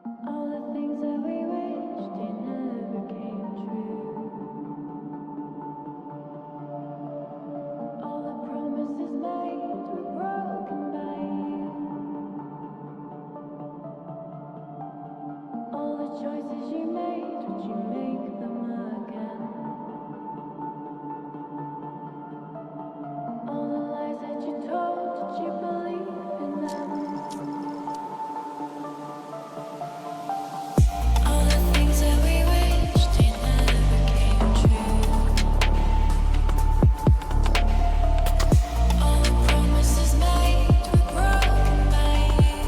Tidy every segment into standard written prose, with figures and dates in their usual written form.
All the things that we wished they never came true. All the promises made were broken by you. All the choices you made, would you make them again? All the lies that you told, did you believe in them? All the things that we wished they never came true. All the promises made were broken by you.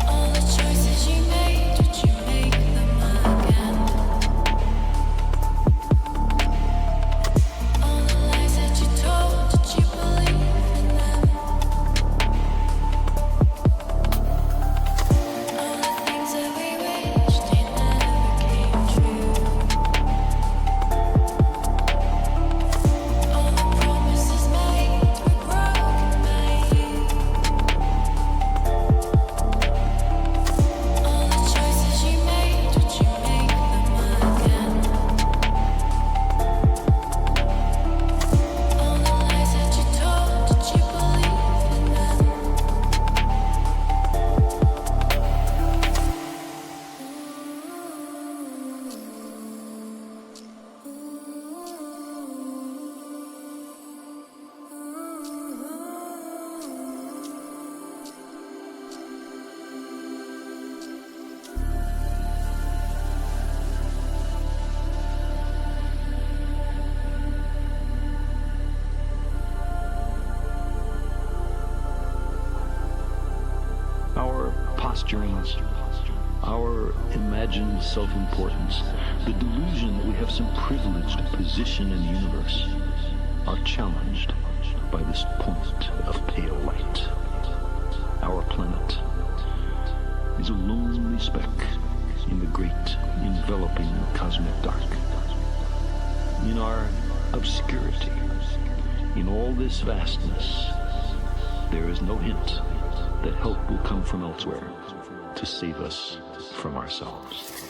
All the choices you made, would you make them again? All the lies that you told, did you believe in them? All the things that we wished they never came true. All the promises made were broken by you. All the choices you made, would you make them again? All the lies that you told, did you believe in them? Our posturings, our imagined self-importance, the delusion that we have some privileged position in the universe, are challenged by this point of pale light. Our planet is a lonely speck in the great enveloping cosmic dark. In our obscurity, in all this vastness, there is no hint that help will come from elsewhere to save us from ourselves.